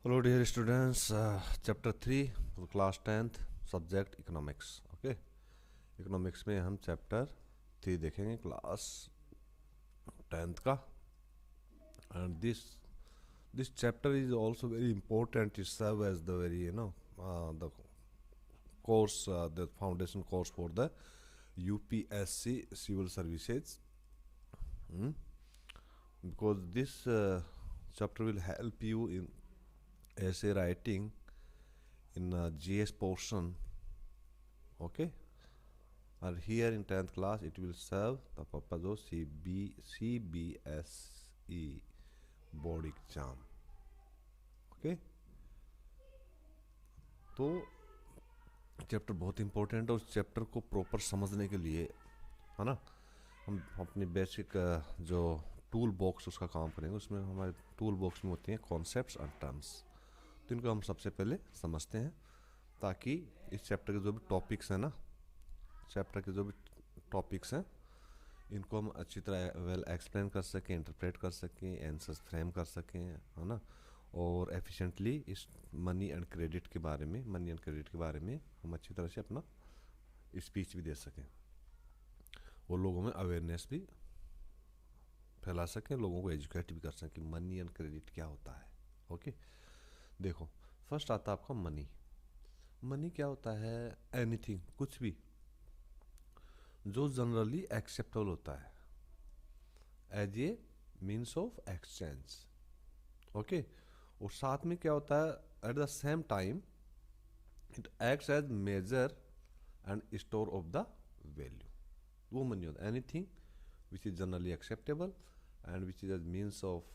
Hello dear students, chapter 3 for class 10th subject economics. Okay, economics में हम chapter 3 देखेंगे class 10th का. And this chapter is also very important to serve as the very the course, the foundation course for the UPSC civil services. Hmm? Because this chapter will help you in essay writing in GS portion. Okay, and here in 10th class it will serve the purpose of CBSE board exam. Okay, तो chapter बहुत important है. उस chapter को proper समझने के लिए, है ना, हम अपनी बेसिक जो टूल बॉक्स उसका काम करेंगे. उसमें हमारे टूल बॉक्स में होती हैं कॉन्सेप्ट्स एंड टर्म्स. तो इनको हम सबसे पहले समझते हैं ताकि इस चैप्टर के जो भी टॉपिक्स हैं ना, चैप्टर के जो भी टॉपिक्स हैं इनको हम अच्छी तरह वेल एक्सप्लेन कर सकें, इंटरप्रेट कर सकें, आंसर्स फ्रेम कर सकें, है ना. और एफिशिएंटली इस मनी एंड क्रेडिट के बारे में हम अच्छी तरह से अपना स्पीच भी दे सकें और लोगों में अवेयरनेस भी फैला सकें, लोगों को एजुकेट भी कर सकें मनी एंड क्रेडिट क्या होता है. ओके, देखो फर्स्ट आता है आपका मनी. मनी क्या होता है? एनीथिंग, कुछ भी जो जनरली एक्सेप्टेबल होता है as a means of exchange. Okay, और साथ में क्या होता है, at the same time it acts as measure and store of the value. वो मनी होता है anything which is generally acceptable and which is as means of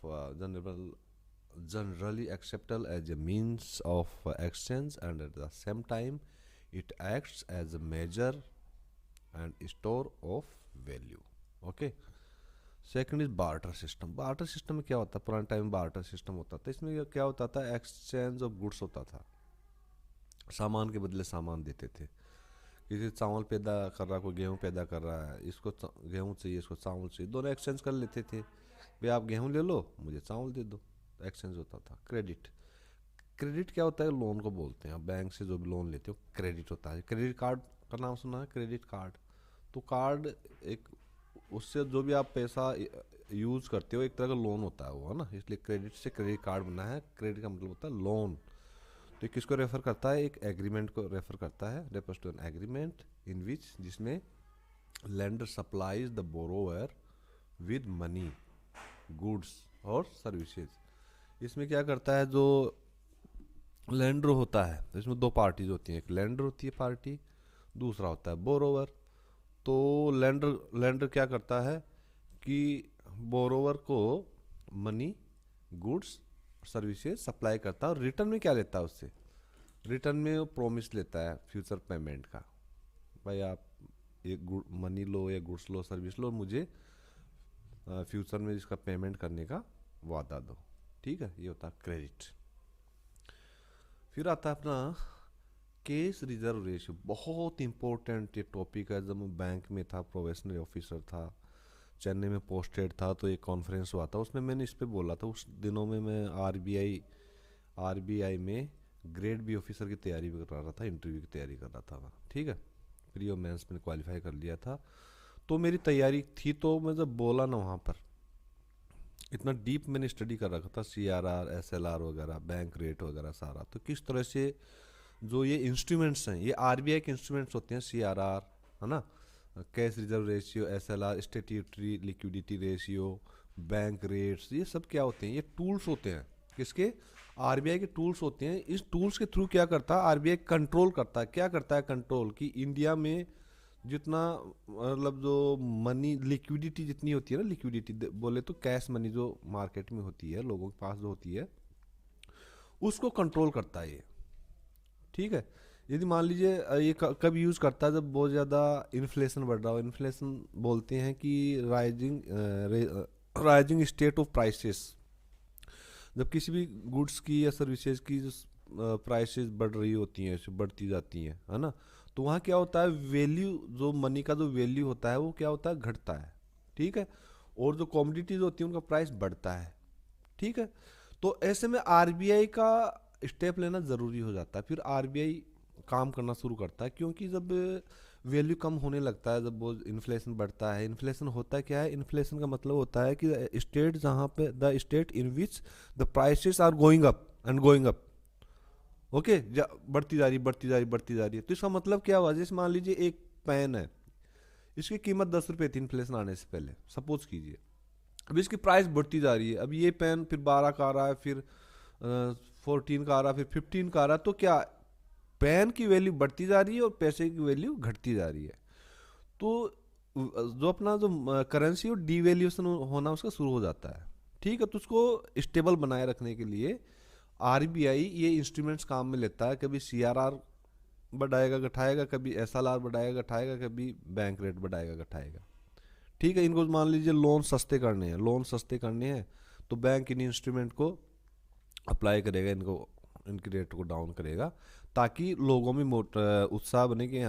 generally acceptable as a means of exchange, and at the same time it acts as a measure and store of value. Okay, second is barter system. Barter system में क्या होता है? पुराने time में barter system होता था. इसमें क्या होता था? एक्सचेंज ऑफ गुड्स होता था. सामान के बदले सामान देते थे. किसी चावल पैदा कर रहा, कोई गेहूँ पैदा कर रहा है, इसको गेहूँ चाहिए, इसको चावल चाहिए, दोनों एक्सचेंज कर लेते थे. भाई आप गेहूँ ले लो, मुझे चावल दे दो. एक्सचेंज होता था. क्रेडिट. क्रेडिट क्या होता है? लोन को बोलते हैं. आप बैंक से जो भी लोन लेते हो क्रेडिट होता है. क्रेडिट कार्ड का नाम सुना है? Credit card. तो कार्ड एक, उससे जो भी आप पैसा यूज़ करते हो एक तरह का लोन होता है वो, है ना. इसलिए क्रेडिट से क्रेडिट कार्ड बना है. क्रेडिट का मतलब होता है लोन. तो ये किसको रेफर करता है? एक एग्रीमेंट को रेफर करता है. Refers to an agreement in which, जिसमें lender supplies the borrower with money, goods और सर्विसेज. इसमें क्या करता है? जो लेंडर होता है, तो इसमें दो पार्टीज होती हैं. एक लेंडर होती है पार्टी, दूसरा होता है बोरोवर. तो लेंडर क्या करता है कि बोरोवर को मनी, गुड्स, सर्विसेज सप्लाई करता है. और रिटर्न में क्या लेता है उससे? रिटर्न में वो प्रॉमिस लेता है फ्यूचर पेमेंट का. भाई आप एक मनी लो या गुड्स लो, सर्विस लो, मुझे फ्यूचर में इसका पेमेंट करने का वादा दो. ठीक है, ये होता है क्रेडिट. फिर आता है अपना केस रिजर्व रेशियो. बहुत इंपॉर्टेंट ये टॉपिक है. जब मैं बैंक में था, प्रोबेशनरी ऑफिसर था, चेन्नई में पोस्टेड था, तो एक कॉन्फ्रेंस हुआ था. उसमें मैंने इस पे बोला था. उस दिनों में मैं आरबीआई में ग्रेड बी ऑफिसर की तैयारी भी कर रहा था, इंटरव्यू की तैयारी कर रहा था. ठीक है, प्री और मेंस में क्वालिफाई कर लिया था, तो मेरी तैयारी थी. तो मैं जब बोला ना वहाँ पर, इतना डीप मैंने स्टडी कर रखा था, CRR, SLR वगैरह, बैंक रेट वगैरह सारा. तो किस तरह से जो ये इंस्ट्रूमेंट्स हैं, ये आरबीआई के इंस्ट्रूमेंट्स होते हैं. CRR, है ना, cash reserve ratio, SLR, statutory liquidity ratio, bank rates, ये सब क्या होते हैं? ये टूल्स होते हैं. किसके? आरबीआई के टूल्स होते हैं. इस टूल्स के थ्रू क्या करता है आरबीआई? कंट्रोल करता है. क्या करता है? कंट्रोल. कि इंडिया में जितना, मतलब जो मनी लिक्विडिटी जितनी होती है ना, लिक्विडिटी बोले तो कैश मनी जो मार्केट में होती है, लोगों के पास जो होती है, उसको कंट्रोल करता है ये. ठीक है, यदि मान लीजिए ये कब यूज़ करता है? जब बहुत ज़्यादा इन्फ्लेशन बढ़ रहा हो. इन्फ्लेशन बोलते हैं कि राइजिंग स्टेट ऑफ प्राइसेस. जब किसी भी गुड्स की या सर्विसेज की जो प्राइसेस बढ़ रही होती हैं, बढ़ती जाती हैं, है ना, तो वहाँ क्या होता है? वैल्यू, जो मनी का जो वैल्यू होता है वो क्या होता है? घटता है. ठीक है, और जो कॉमोडिटीज होती हैं उनका प्राइस बढ़ता है. ठीक है, तो ऐसे में आरबीआई का स्टेप लेना ज़रूरी हो जाता है। फिर आरबीआई काम करना शुरू करता है, क्योंकि जब वैल्यू कम होने लगता है, जब वो इन्फ्लेशन बढ़ता है, इन्फ्लेशन होता है क्या है, इन्फ्लेशन का मतलब होता है कि स्टेट जहाँ पे the state in which the prices are going up and going up. Okay, बढ़ती जा रही बढ़ती जा रही बढ़ती जा रही है। तो इसका मतलब क्या हुआ, जैसे मान लीजिए एक पेन है, इसकी कीमत 10 रुपये थी इन्फ्लेशन आने से पहले, सपोज कीजिए। अब इसकी प्राइस बढ़ती जा रही है, अब ये पेन फिर 12 का आ रहा है, फिर 14 का आ रहा है, फिर 15 का आ रहा है। तो क्या, पेन की वैल्यू बढ़ती जा रही है और पैसे की वैल्यू घटती जा रही है। तो जो अपना जो करेंसी और डीवैल्यूएशन होना उसका शुरू हो जाता है। ठीक है, तो उसको स्टेबल बनाए रखने के लिए आरबीआई ये इंस्ट्रूमेंट्स काम में लेता है। कभी सीआरआर बढ़ाएगा घटाएगा, कभी एसएलआर बढ़ाएगा घटाएगा, कभी बैंक रेट बढ़ाएगा घटाएगा। ठीक है, इनको मान लीजिए लोन सस्ते करने हैं, लोन सस्ते करने हैं, तो बैंक इन इंस्ट्रूमेंट को अप्लाई करेगा, इनको इनकी रेट को डाउन करेगा, ताकि लोगों में उत्साह बने कि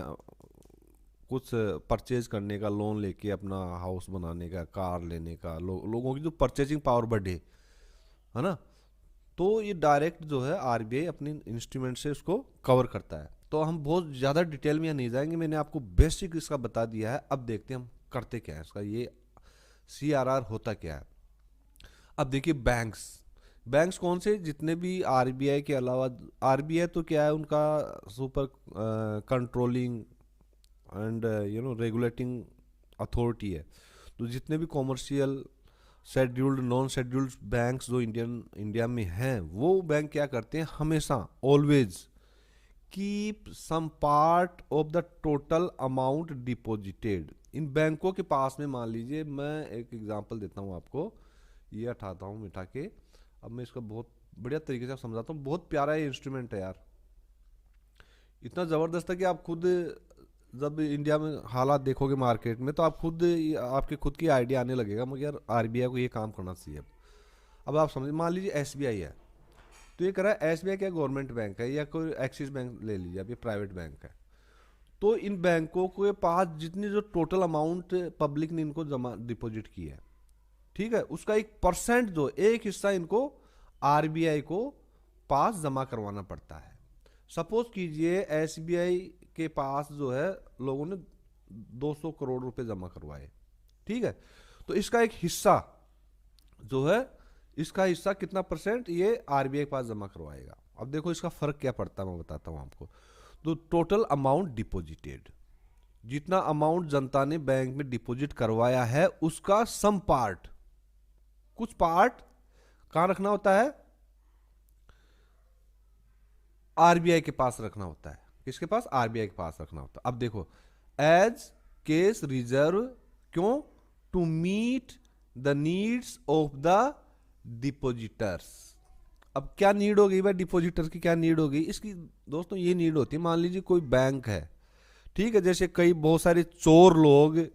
कुछ परचेज करने का, लोन लेके अपना हाउस बनाने का, कार लेने का, लोगों की जो परचेजिंग पावर बढ़े, है ना। तो ये डायरेक्ट जो है आरबीआई अपने इंस्ट्रूमेंट से उसको कवर करता है। तो हम बहुत ज़्यादा डिटेल में यहाँ नहीं जाएंगे, मैंने आपको बेसिक इसका बता दिया है। अब देखते हैं हम करते क्या है इसका, ये सीआरआर होता क्या है। अब देखिए बैंक्स, बैंक्स कौन से, जितने भी आरबीआई के अलावा, आरबीआई तो क्या है, उनका super controlling and regulating authority है। तो जितने भी commercial scheduled non scheduled banks जो इंडिया में हैं, वो बैंक क्या करते हैं, हमेशा always keep some part of the total amount deposited in बैंकों के पास में। मान लीजिए मैं एक एग्जांपल देता हूँ आपको, ये हटाता हूँ मिटा के, अब मैं इसका बहुत बढ़िया तरीके से समझाता हूँ। बहुत प्यारा ये इंस्ट्रूमेंट है यार, इतना ज़बरदस्त है कि आप खुद जब इंडिया में हालात देखोगे मार्केट में, तो आप खुद, आपके खुद की आइडिया आने लगेगा, मगर यार आरबीआई को ये काम करना चाहिए। अब आप समझिए, मान लीजिए एसबीआई है, तो ये कर रहा है, एसबीआई क्या गवर्नमेंट बैंक है, या कोई एक्सिस बैंक ले लीजिए, अब ये प्राइवेट बैंक है। तो इन बैंकों के पास जितनी जो टोटल अमाउंट पब्लिक ने इनको जमा डिपॉजिट की है, ठीक है, उसका 1% जो एक हिस्सा इनको आरबीआई को पास जमा करवाना पड़ता है। सपोज कीजिए एसबीआई के पास जो है लोगों ने 200 करोड़ रुपए जमा करवाए, ठीक है, तो इसका एक हिस्सा जो है, इसका हिस्सा कितना परसेंट ये आरबीआई के पास जमा करवाएगा। अब देखो इसका फर्क क्या पड़ता है, मैं बताता हूं आपको। तो टोटल अमाउंट डिपॉजिटेड, जितना अमाउंट जनता ने बैंक में डिपॉजिट करवाया है उसका सम पार्ट, कुछ पार्ट कहां रखना होता है, आरबीआई के पास रखना होता है। किसके पास, आरबीआई के पास रखना होता है। अब देखो, एज केस रिजर्व, क्यों, to meet the needs of the depositors. अब क्या नीड हो गई भाई, डिपोजिटर की क्या नीड हो गई इसकी, दोस्तों ये नीड होती है, मान लीजिए कोई बैंक है, ठीक है, जैसे कई बहुत सारे चोर लोग,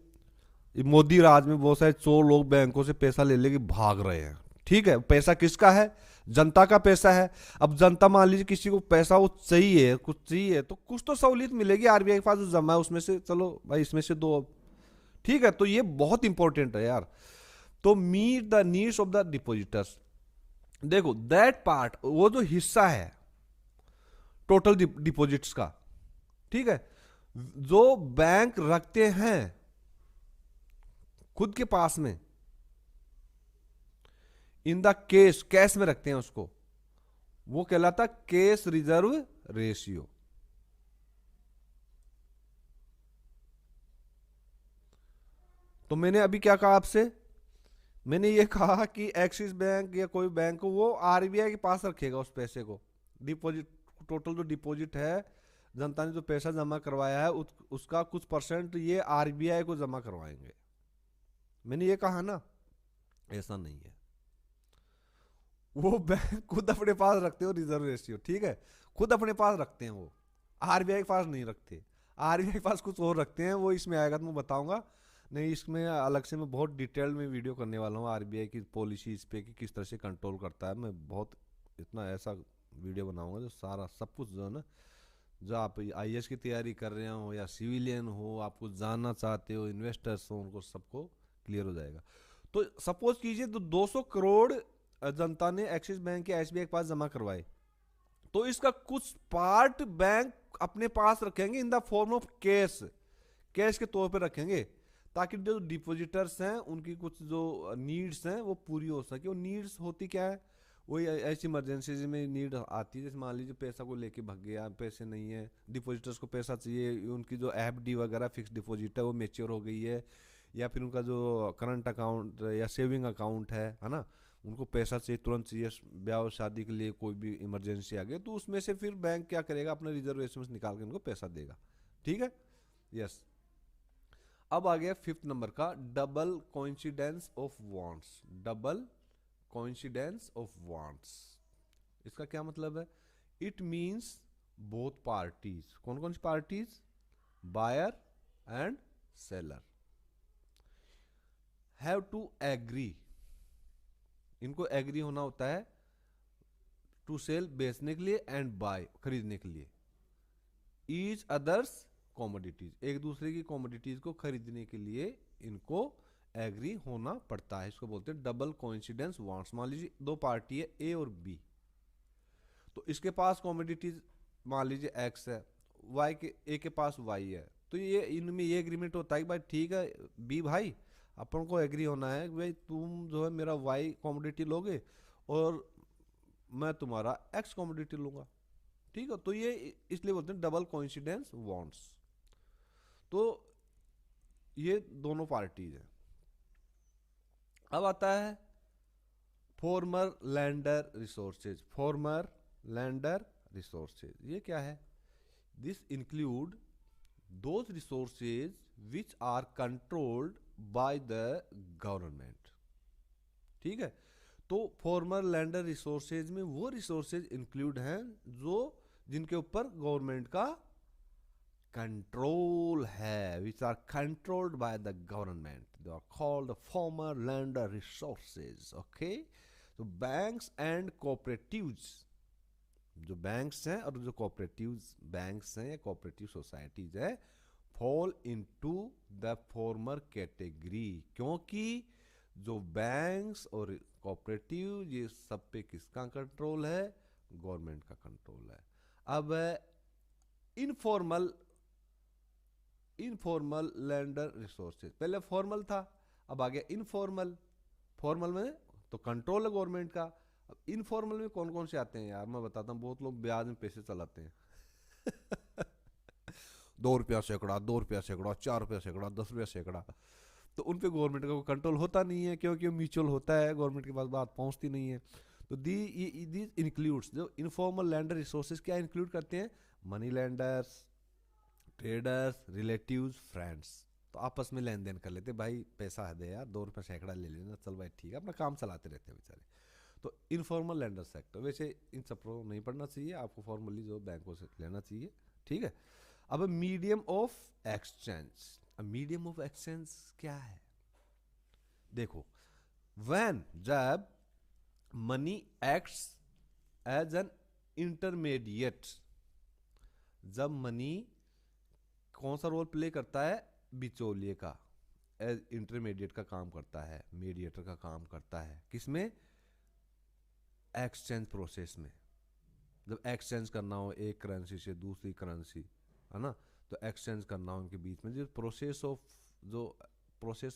मोदी राज में बहुत सारे चोर लोग बैंकों से पैसा ले लेके भाग रहे हैं, ठीक है, पैसा किसका है, जनता का पैसा है। अब जनता मान लीजिए किसी को पैसा वो चाहिए, कुछ चाहिए, तो कुछ तो सहूलियत मिलेगी आरबीआई के पास जो जमा है उसमें से, चलो भाई इसमें से दो, ठीक है। तो ये बहुत इंपॉर्टेंट है यार। तो meet the needs of the depositors, देखो दैट पार्ट, वो जो हिस्सा है टोटल डिपॉजिट्स का, ठीक है, जो बैंक रखते हैं खुद के पास में, इन द केस, कैश में रखते हैं उसको, वो कहलाता केस रिजर्व रेशियो। तो मैंने अभी क्या कहा आपसे, मैंने ये कहा कि एक्सिस बैंक या कोई बैंक को वो आरबीआई के पास रखेगा उस पैसे को, डिपॉजिट, टोटल जो डिपॉजिट है, जनता ने जो पैसा जमा करवाया है उसका कुछ परसेंट ये आरबीआई को जमा करवाएंगे। मैंने ये कहा ना, ऐसा नहीं है, वो बैंक खुद अपने पास रखते हो रिजर्व रेशियो, ठीक है, खुद अपने पास रखते हैं, वो आरबीआई के पास नहीं रखते। आरबीआई के पास कुछ और रखते हैं, वो इसमें आएगा तो मैं बताऊंगा, नहीं इसमें अलग से मैं बहुत डिटेल में वीडियो करने वाला हूँ आरबीआई की पॉलिसी इस पे कि किस तरह से कंट्रोल करता है। मैं बहुत इतना ऐसा वीडियो बनाऊंगा जो सारा सब कुछ जो है ना, जो आप आईएएस की तैयारी कर रहे हो या सिविलियन हो, आप कुछ जानना चाहते हो, इन्वेस्टर्स हो, उनको सबको क्लियर हो जाएगा। तो सपोज कीजिए तो 200 करोड़ जनता ने एक्सिस बैंक या एसबीआई के पास जमा करवाए, तो इसका कुछ पार्ट बैंक अपने पास रखेंगे in the form of cash, cash के तौर पे रखेंगे, ताकि जो डिपॉजिटर्स हैं उनकी कुछ जो नीड्स हैं वो पूरी हो सके। वो नीड्स होती क्या है, वही ऐसी इमरजेंसी में नीड आती है, जैसे मान लीजिए पैसा को लेके भाग गया, पैसे नहीं है, डिपॉजिटर्स को पैसा चाहिए, उनकी जो एफडी वगैरह फिक्स डिपॉजिट है वो मेच्योर हो गई है, या फिर उनका जो करंट अकाउंट या सेविंग अकाउंट है ना, उनको पैसा चाहिए, तुरंत चाहिए, ब्याह शादी के लिए कोई भी इमरजेंसी आ गई, तो उसमें से फिर बैंक क्या करेगा, अपने रिजर्वेशन निकाल के उनको पैसा देगा। ठीक है, यस। अब आ गया फिफ्थ नंबर का, double coincidence of wants. Double coincidence of wants, इसका क्या मतलब है? इट मींस बोथ पार्टीज, कौन कौन सी parties? Buyer and seller have to agree, इनको एग्री होना होता है टू सेल, बेचने के लिए, एंड बाय, खरीदने के लिए, ईच अदर्स कॉमोडिटीज, एक दूसरे की कॉमोडिटीज को खरीदने के लिए इनको एग्री होना पड़ता है। इसको बोलते हैं डबल कोइंसिडेंस वांट्स। मान लीजिए दो पार्टी है ए और बी, तो इसके पास कॉमोडिटीज मान लीजिए एक्स है, वाई के ए के पास वाई है, तो ये इनमें ये एग्रीमेंट होता है कि भाई ठीक है बी भाई, अपन को एग्री होना है कि भाई तुम जो है मेरा वाई कॉमोडिटी लोगे और मैं तुम्हारा एक्स कॉमोडिटी लूंगा। ठीक है, तो ये इसलिए बोलते हैं डबल कोइंसिडेंस वांट्स। तो ये दोनों पार्टीज हैं। अब आता है formal lender resources. Formal lender resources, ये क्या है? This include those resources which are controlled by the government. ठीक है, तो फॉर्मर लैंडर रिसोर्सेज में वो रिसोर्सेज इंक्लूड हैं जो जिनके ऊपर गवर्नमेंट का कंट्रोल है, which are controlled by the government, they are called formal lender resources. Okay, तो बैंक्स एंड कोऑपरेटिव्स, जो बैंक्स हैं और जो कोऑपरेटिव्स बैंक्स हैं या कोऑपरेटिव सोसाइटीज है, fall into the formal category, क्योंकि जो बैंक्स और कोऑपरेटिव ये सब पे किसका कंट्रोल है? गवर्नमेंट का कंट्रोल है। अब इनफॉर्मल लैंडर रिसोर्सेज, पहले फॉर्मल था, अब आ गया इनफॉर्मल। फॉर्मल में तो कंट्रोल है गवर्नमेंट का। अब इनफॉर्मल में कौन कौन से आते हैं यार, मैं बताता हूँ। बहुत लोग ब्याज में पैसे चलाते हैं 2 रुपया सैकड़ा, 2 रुपया सैकड़ा, 4 रुपया सैकड़ा, 10 रुपया सैकड़ा, तो उन पे गवर्नमेंट का कोई कंट्रोल होता नहीं है, क्योंकि म्यूचुअल होता है, गवर्नमेंट के पास बात पहुंचती नहीं है। तो दी इंक्लूड्स, जो इनफॉर्मल लैंडर रिसोर्सेज क्या इंक्लूड करते हैं? Money landers, traders, relatives, friends. तो आपस में लेन देन कर लेते, भाई पैसा है दे यार, 2 रुपया सैकड़ा ले लेना, चल भाई ठीक है, अपना काम चलाते रहते हैं बेचारे। तो इनफॉर्मल लैंडर सेक्टर, वैसे इन सब को नहीं पढ़ना चाहिए आपको, फॉर्मली जो बैंकों से लेना चाहिए। ठीक है, अब मीडियम ऑफ एक्सचेंज। अब मीडियम ऑफ एक्सचेंज क्या है? देखो, व्हेन, जब money acts as an intermediate, जब मनी कौन सा रोल प्ले करता है? बिचौलिए का, एज इंटरमीडिएट का काम करता है, मीडिएटर का काम करता है, किसमें? एक्सचेंज प्रोसेस में। जब एक्सचेंज करना हो एक करेंसी से दूसरी करेंसी, है ना, तो एक्सचेंज करना हो उनके बीच में, जो प्रोसेस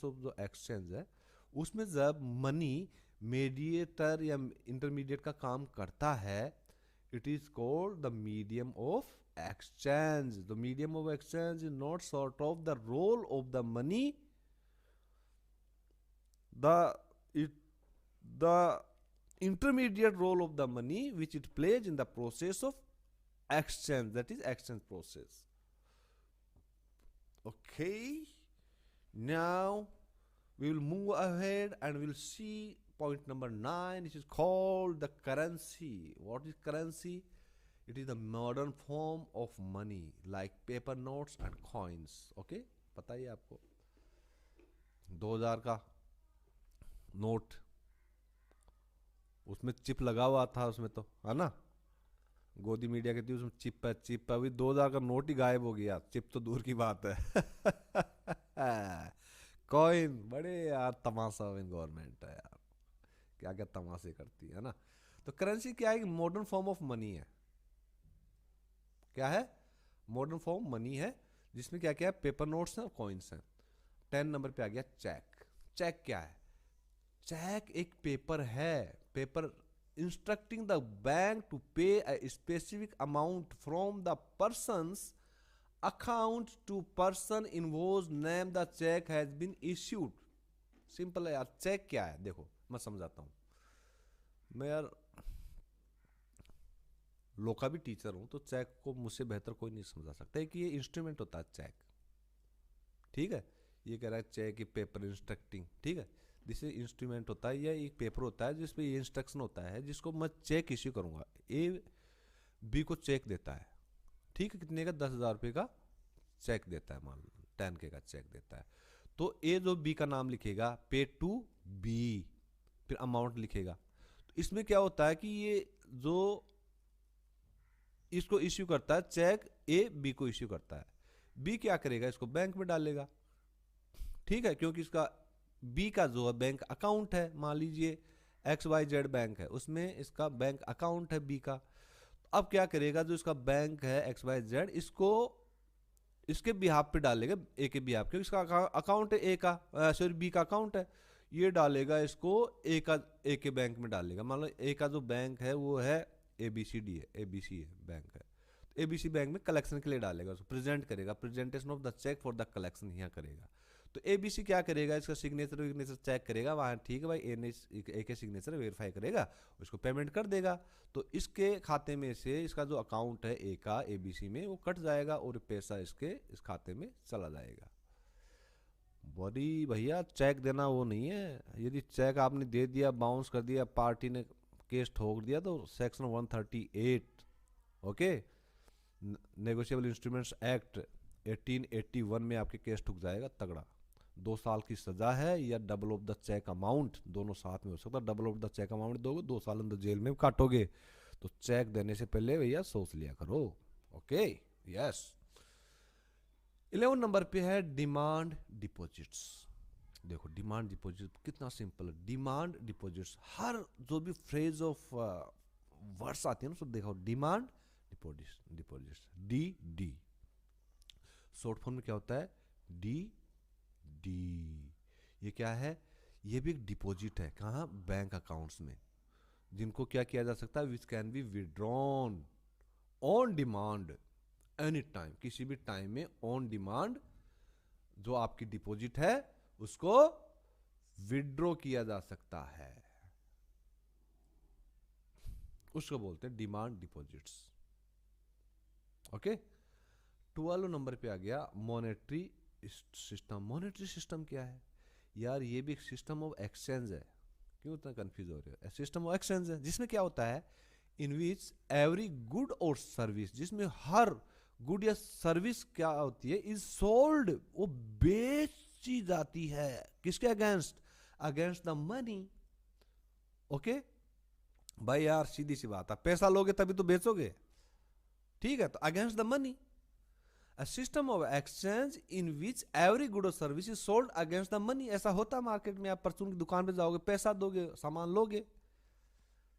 ऑफ जो एक्सचेंज है, उसमें जब मनी मीडिएटर या इंटरमीडिएट का काम करता है, it is called the medium of exchange. The medium of exchange is not sort of the role of the money, the intermediate role of the money which it plays in the process of exchange, that is exchange process. Okay, now we will move ahead and we will see point number 9, which is called the currency. What is currency? It is the modern form of money like paper notes and coins. Okay, पता ही है आपको, 2000 का note, उसमें chip लगा हुआ था उसमें, तो है ना, गोदी मीडिया कहती है उसमें चिप है, चिप है। अभी 2000 का नोट ही गायब हो गया, चिप तो दूर की बात है। कॉइन बड़े यार तमाशा इन गवर्नमेंट है यार, क्या क्या तमाशे करती है ना। तो करेंसी क्या है, मॉडर्न फॉर्म ऑफ मनी है। क्या है, मॉडर्न फॉर्म मनी है, जिसमें क्या क्या है, पेपर नोट्स हैं और कॉइन्स हैं। 10 नंबर पे आ गया चेक। चेक क्या है, चेक एक पेपर है, paper instructing the bank to pay a specific amount from the person's account to person in whose name the cheque has been issued. Simple है यार। चेक क्या है, देखो मैं समझाता हूं। मैं यार लॉ का भी टीचर हूं, तो चेक को मुझसे बेहतर कोई नहीं समझा सकता है कि ये इंस्ट्रूमेंट होता है चेक। ठीक है, ये कह रहा है चेक ये पेपर इंस्ट्रक्टिंग, ठीक है, जिससे इंस्ट्रूमेंट होता है या एक पेपर होता है जिसपे ये इंस्ट्रक्शन होता है, जिसको मैं चेक इश्यू करूंगा। ए बी को चेक देता है, ठीक है, कितने का, 10,000 रुपये का चेक देता है, मान लो 10K का चेक देता है। तो ए जो बी का नाम लिखेगा, पे टू बी, फिर अमाउंट लिखेगा। तो इसमें क्या होता है कि ये जो इसको इश्यू करता है चेक, ए बी को इश्यू करता है, बी क्या करेगा, इसको बैंक में डालेगा। ठीक है, क्योंकि इसका बी का जो है बैंक अकाउंट है, मान लीजिए XYZ बैंक है, उसमें इसका बैंक अकाउंट है बी का। अब क्या करेगा, जो इसका बैंक है XYZ, इसको इसके बिहाफ पे डालेगा, ए के बिहाफ, क्योंकि इसका अकाउंट है ए का, सॉरी बी का अकाउंट है, ये डालेगा इसको ए के बैंक में डालेगा। मान लो ए का जो बैंक है वो है ABCD है, ABC है बैंक है, तो ABC बैंक में कलेक्शन के लिए डालेगा, उसको प्रेजेंट करेगा, presentation of the cheque for the collection यहाँ करेगा। तो ABC क्या करेगा, इसका सिग्नेचर विग्नेचर चेक करेगा वहाँ, ठीक है भाई, ए के सिग्नेचर वेरीफाई करेगा, उसको पेमेंट कर देगा। तो इसके खाते में से इसका जो अकाउंट है ए का ABC में, वो कट जाएगा और पैसा इसके इस खाते में चला जाएगा। बड़ी भैया चेक देना वो नहीं है। यदि चेक आपने दे दिया, बाउंस कर दिया, पार्टी ने केस ठोक दिया, तो section 138 okay, negotiable instruments act 1881 में आपके केस ठुक जाएगा तगड़ा। 2 साल की सजा है या double of the cheque amount, दोनों साथ में हो सकता है। Double of the cheque amount दोगे, 2 साल अंदर जेल में काटोगे। तो चेक देने से पहले भैया सोच लिया करो। Okay, yes. 11 नंबर पे है डिमांड डिपॉजिट्स। देखो डिमांड डिपॉजिट कितना सिंपल है। डिमांड डिपॉजिट्स, हर जो भी फ्रेज ऑफ वर्ड्स आती है ना, सब देखो, demand deposits, deposits, D short form में क्या होता है, डी। ये क्या है, ये भी एक डिपॉजिट है, कहाँ, बैंक अकाउंट्स में, जिनको क्या किया जा सकता है, which can be withdrawn on demand any time, किसी भी टाइम में ऑन डिमांड जो आपकी डिपॉजिट है उसको विड्रॉ किया जा सकता है, उसको बोलते हैं डिमांड डिपॉजिट्स। ओके, 12 नंबर पे आ गया मॉनेटरी सिस्टम। मॉनेटरी सिस्टम क्या है यार, ये भी एक सिस्टम ऑफ एक्सचेंज है। क्यों इतना कंफ्यूज हो रहे हो, सिस्टम ऑफ एक्सचेंज है, जिसमें क्या होता है, इन विच एवरी गुड और सर्विस, जिसमें हर गुड या सर्विस क्या होती है, इज सोल्ड, वो बेची जाती है, किसके against, against the money. Okay भाई यार, सीधी सी बात है, पैसा लोगे तभी तो बेचोगे, ठीक है, तो against the money. A system of exchange in which every good or service is sold against the money। ऐसा होता है मार्केट में, आप परचून की दुकान पे जाओगे, पैसा दोगे, सामान लोगे,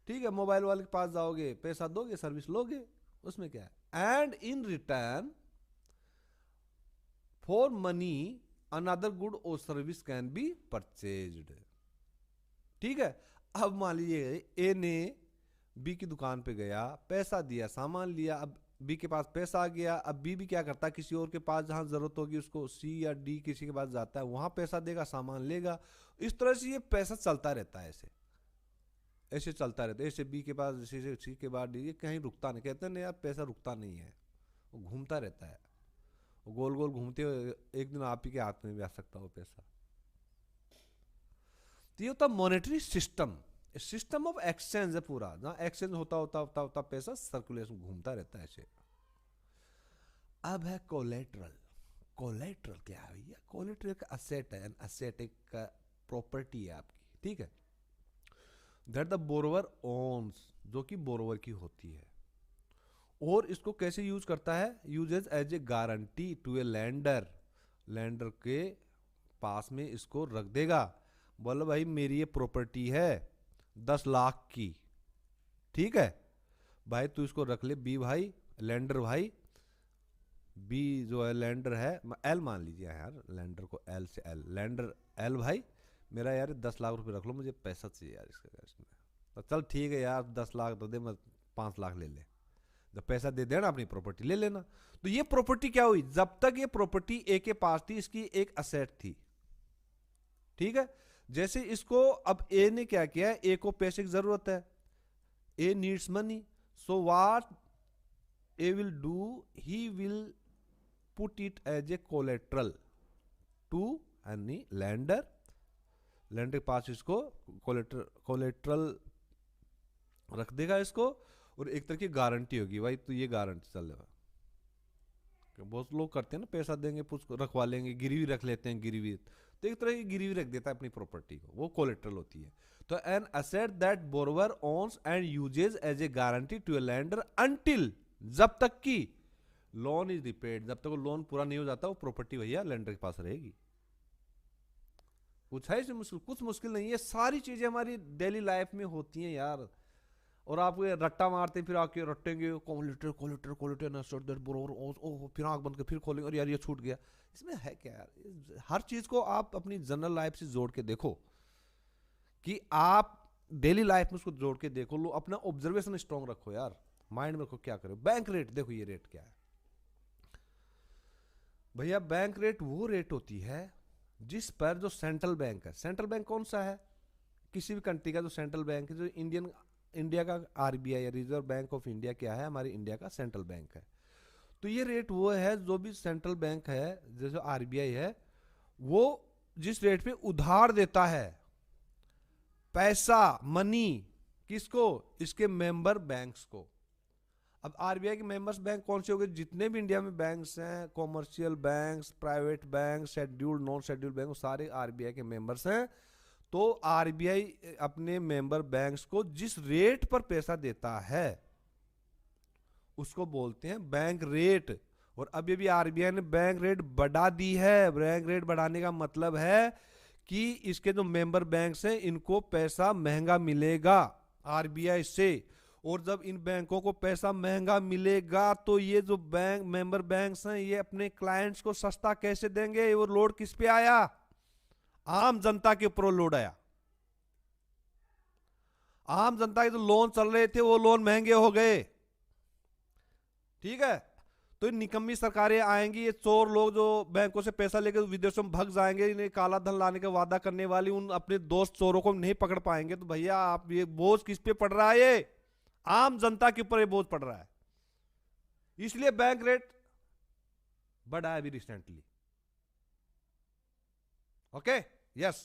ठीक है, मोबाइल वाले के पास जाओगे, पैसा दोगे, सर्विस लोगे, उसमें क्या है, and in return for money another good और सर्विस कैन बी परचेज्ड। ठीक है, अब मान लीजिए ए ने बी की दुकान पे गया, पैसा दिया, सामान लिया, अब बी के पास पैसा आ गया, अब बी भी क्या करता है, किसी और के पास जहां जरूरत होगी उसको, सी या डी किसी के पास जाता है, वहां पैसा देगा, सामान लेगा। इस तरह से ये पैसा चलता रहता है, ऐसे ऐसे चलता रहता है, ऐसे बी के पास, जैसे सी के बाद डी, ये कहीं रुकता नहीं। कहते हैं ना यार, पैसा रुकता नहीं है, वो घूमता रहता है, वो गोल गोल घूमते हुए एक दिन आप ही के हाथ में भी आ सकता है वो पैसा। तो ये होता monetary system, system of exchange है पूरा, जहां एक्सचेंज होता होता होता होता पैसा सर्कुलेशन घूमता रहता है ऐसे। अब है कोलेट्रल। कोलेट्रल क्या है भैया, कोलेट्रल एक असेट है, असेट एक प्रॉपर्टी है आपकी, ठीक है, दैट द बोरोवर ओन्स, जो कि बोरोवर की होती है, और इसको कैसे यूज करता है, uses as a guarantee to a lender, lender के पास में इसको रख देगा, बोलो भाई मेरी ये प्रॉपर्टी है, 10 लाख की, ठीक है भाई, तू इसको रख ले बी भाई, लैंडर भाई, बी जो है लैंडर है, एल मान लीजिए यार, लैंडर को एल से एल, लैंडर एल भाई, मेरा यार 10 लाख रुपए रख लो, मुझे पैसा चाहिए यार इसमें। तो चल ठीक है यार, 10 लाख तो दे, मैं 5 लाख ले ले, जब पैसा दे देना अपनी प्रॉपर्टी ले लेना। तो ये प्रॉपर्टी क्या हुई, जब तक ये प्रॉपर्टी ए के पास थी इसकी एक असेट थी, ठीक है। जैसे इसको अब ए ने क्या किया, ए को पैसे की जरूरत है, he needs money, so what he will do, he will put it as a collateral to any lender, lender के पास इसको कोलेट्रल रख देगा इसको, और एक तरह की गारंटी होगी भाई, तो ये गारंटी चलेगा। बहुत लोग करते हैं ना, पैसा देंगे कुछ रखवा लेंगे, गिरवी रख लेते हैं गिरवी, तो एक तरह की गिरवी रख देता है अपनी प्रॉपर्टी को, वो कोलेट्रल होती है। तो an asset that borrower owns and uses as a guarantee to a lender until, जब तक की लोन इज रिपेड, जब तक वो लोन पूरा नहीं हो जाता वो प्रॉपर्टी भैया लैंडर के पास रहेगी। कुछ है इसमें मुश्किल, कुछ मुश्किल नहीं है, सारी चीजें हमारी डेली लाइफ में होती हैं यार। और आप ये रट्टा मारते हैं, फिर आके रट्टेंगे कोलेटर कोलेटर कोलेटर ना सर दैट बोरोवर ओह, फिर आंख बंद कर फिर खोलेंगे और यार ये छूट गया। इसमें है क्या यार, हर चीज को आप अपनी जनरल लाइफ से जोड़ के देखो, कि आप डेली लाइफ में उसको जोड़ के देखो, लो अपना ऑब्जर्वेशन स्ट्रॉन्ग रखो यार, माइंड में रखो क्या करो। बैंक रेट देखो, ये रेट क्या है भैया, बैंक रेट वो रेट होती है जिस पर जो सेंट्रल बैंक है, सेंट्रल बैंक कौन सा है, किसी भी कंट्री का जो सेंट्रल बैंक है, जो इंडिया का आरबीआई या रिजर्व बैंक ऑफ इंडिया क्या है, हमारे इंडिया का सेंट्रल बैंक है। तो ये रेट वो है जो भी सेंट्रल बैंक है, जैसे आरबीआई है, वो जिस रेट पे उधार देता है पैसा मनी, किसको, इसके मेंबर बैंक्स को। अब आरबीआई के मेंबर्स बैंक कौन से हो गए, जितने भी इंडिया में बैंक्स हैं, commercial banks, private bank, scheduled non scheduled bank, सारे आरबीआई के मेंबर्स हैं। तो आरबीआई अपने मेंबर बैंक्स को जिस रेट पर पैसा देता है उसको बोलते हैं बैंक रेट। और अभी भी आरबीआई ने बैंक रेट बढ़ा दी है। बैंक रेट बढ़ाने का मतलब है कि इसके जो मेंबर बैंक्स हैं इनको पैसा महंगा मिलेगा आरबीआई से, और जब इन बैंकों को पैसा महंगा मिलेगा तो ये जो बैंक मेंबर बैंक्स हैं ये अपने क्लाइंट्स को सस्ता कैसे देंगे, वो लोड किस पे आया, आम जनता के ऊपर लोड आया। आम जनता के जो लोन चल रहे थे वो लोन महंगे हो गए, ठीक है। तो निकम्मी सरकारें आएंगी, ये चोर लोग जो बैंकों से पैसा लेकर विदेशों में भग जाएंगे, इन्हें काला धन लाने का वादा करने वाली उन अपने दोस्त चोरों को नहीं पकड़ पाएंगे, तो भैया आप ये बोझ किस पे पड़ रहा है, ये आम जनता के ऊपर ये बोझ पड़ रहा है। इसलिए बैंक रेट बढ़ा है अभी रिसेंटली। Okay, yes.